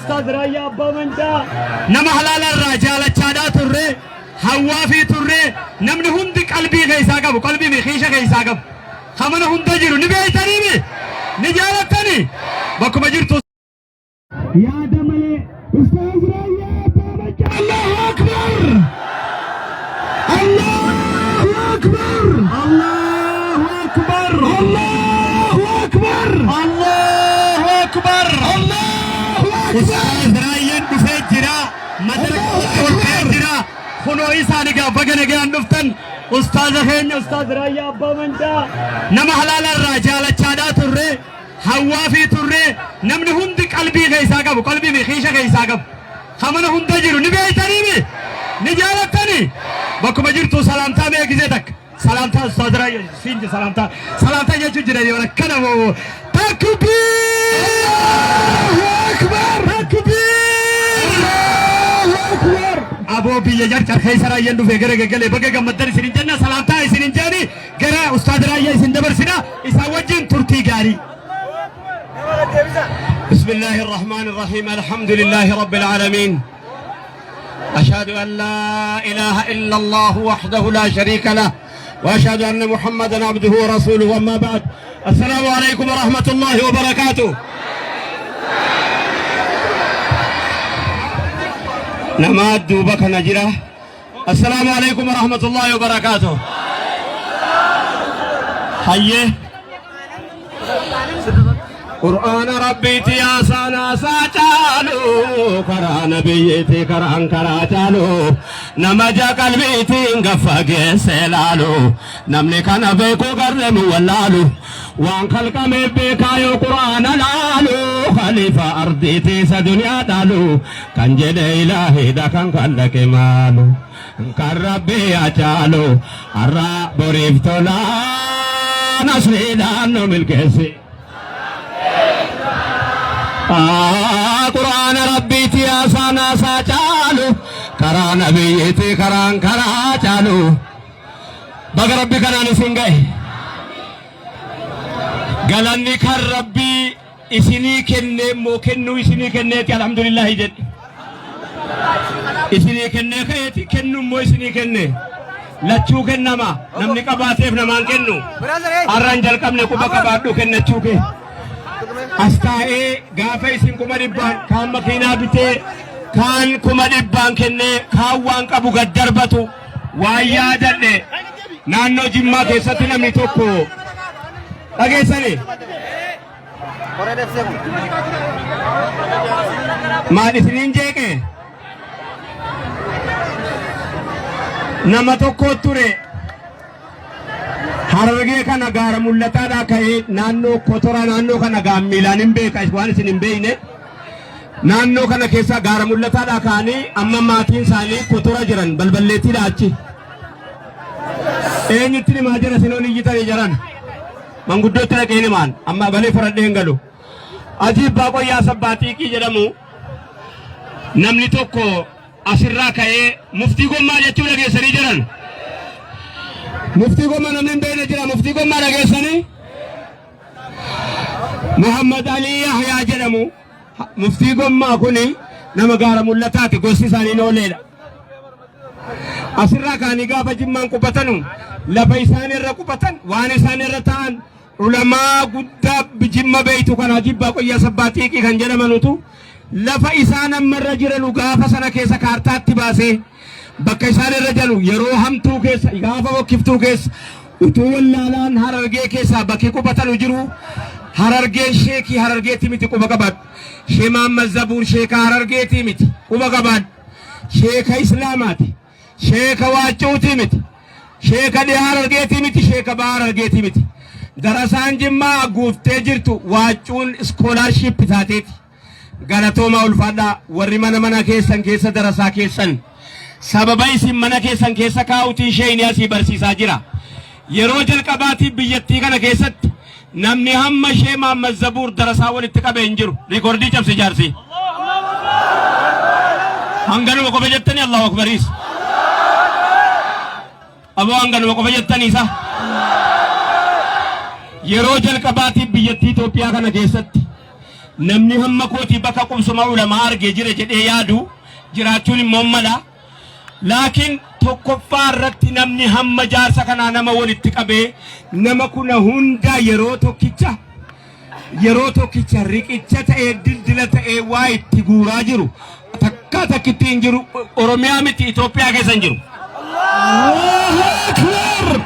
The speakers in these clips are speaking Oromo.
أستاذ رايا أبا منجا نما حلال الرجال الشادة ترى هوافي ترى نمن هندك قلبي غيسا قبو قلبي مخيشة غيسا قبو خمنا هندجرو نبي تاني نجالة تاني بكو بجرتو يا دملي أستاذ رايا أبا منجا الله أكبر الله أكبر الله أكبر الله أكبر الله أكبر الله أستاذ رايا بفجرا مدرك بفجرا خنو إيساني قا بغنى قا نفتن أستاذ خين أستاذ رايا أبا منجا نما حلال الرجال الشادة ترى هوافي ترى نمن هندك قلبي غيسا قبو قلبي مخيشة غيسا قبو خمنا هندجرو نبي تاني نجالة تاني بكو بجرتو سلامتا بيكزيتك سلامتا أستاذ رايا سينج سلامتا يجو جرالي ولا كنمو تكبير الله أكبر تكبير الله أكبر أبو بيجا جرت خيس رايا ندو فكرة كله بقى كمدر سينجنا سلامتا سينجاني كرا أستاذ رايا سيندبر سينا إساوجين ترتي غاري بسم الله الرحمن الرحيم الحمد لله رب العالمين أشهد أن لا إله إلا الله وحده لا شريك له وأشهد أن محمدا عبده ورسوله وما بعد السلام عليكم ورحمة الله وبركاته نماد دوبك نجرة السلام عليكم ورحمة الله وبركاته حيه قرآن ربي يا سانا ساچالو كرا نبيتي كران كرا چالو نمجا قلبيتي غفاگه سلالو نمني كان بكو غرم ولالو وان خلق میں بكايو قرآن لالو خليفة ارضيتي سدنيا دالو كنجد الهي دا كان خلق مالو كان ربي اچالو ارا بريفتولا نسري دانو ملكسي قرآن ربي يا سانا ساچالو كرا نبيتي كران كرا چالو بغ ربي كناني سنگه غلاني كر ربي اسني كنه مو كنو اسني كنه الحمد لله جد اسني كنه كيتي كنو مو اسني كنه لچو كنما نمني قباتيف نمان كنو ارانجل كمنه كوبا قبادو كنچو كه أستاذ غافي سينكما دبان كان مكينا بيته كان كما دبان كنه كاوان كابو غدربتو وايا دله نانو جيما كيساتي نمني توكو اگيسني ما دسنين جيكه نما توكو توري hararge kana gara mullata da kai nanno kotora nanno kana ga milanin be kai wani sinin beine nanno kana kesa gara mullata da kani amma matin sali kotora jiran balballeti da achi enyitti majira sinoni yitari jaran manguddo tara kene man amma bale faradde ngalo ajib ba ko ya sabbati ki jedamu namni tokko asirra kaye mufti gomma jechu lage sari jaran مفتي قوما نمن بين جرا مفتي قوما رجسني محمد علي يحيى جرمو مفتي قوما كوني نما غارم اللتاتي غوسي ساني نوليلا أسرع كاني غابة جمان كوبتنو لبيساني ركوبتن واني ساني رتان علماء قد بجمع بيتو كان عجيب باقو يا سباتي كي كان جرمانوتو لفا إسانا مرة جرلو غافة سنة كيسا كارتات تباسي bakka isaan irra jalu yeroo hamtuu keessa gaafa bokkiftuu keessa utuu wallaalaan harargee keessa bakki qubatan jiru harargeen sheekii harargeetti miti quba qabad shee Mahammad Zabuur sheeka harargeetti miti quba qabad sheeka islaamaati sheeka waacuuti miti sheeka dhiyaa harargeetti miti sheeka baa harargeetti miti darasaan jimmaa guuftee jirtu waacuun iskoolaarship taateeti galatooma ulfaadhaa warri mana keessan keessa darasaa keessan sababa isin mana keessan keessa kaa'utiin sheeyni asii barsiisaa jira yeroo jalqabaati biyyattii kana keessatti namni hamma shee Mahammad Zabuur darasaa walitti qabee hin jiru rikoordii cabse jaarsi hanganuma qofa jettanii Allahu akbariis aboo hanganuma qofa jettanii isa yeroo jalqabaati biyyattii Itoophiyaa kana keessatti namni hamma kooti bakka qubsuma ulamaa argee jira jedhee yaadu jiraachuun immoo mala laakiin tokkoffaa irratti namni hamma jaarsa kanaa nama walitti qabee nama kuna hunda yeroo tokkicha riqicha ta'ee dildila ta'ee waa itti guuraa jiru takka takkitti hin jiru Oromiyaa miti Itoophiyaa keessa hin jiru. Allahu Akbar.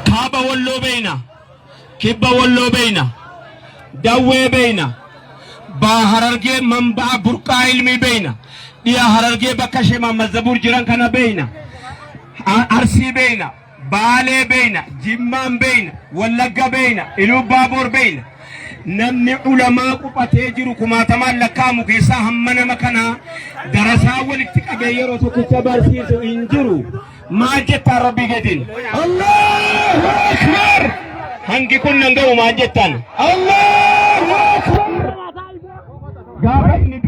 Kaaba walloo beeyna kibba walloo beeyna dawwee beeyna baa Harargee manbaa burqaa ilmii beeyna dhiya Harargee bakka Sheekh Mahammad Zabuur jiran kana beeyna Arsii beeyna Baalee beeyna Jimmaan beeyna Wallagga beeyna Iluu Baaboor beeyna namni ulamaa qubatee jiru kumaatamaan lakkaamu keessaa hamma nama kanaa darasaa walitti qabee yeroo tokkicha barsiisu hin jiru. Maal jettaan rabbii keetiin? Allahu Akbar. Hangi kun nan ga'u maal jettaan? Allahu Akbar. Gaafa inni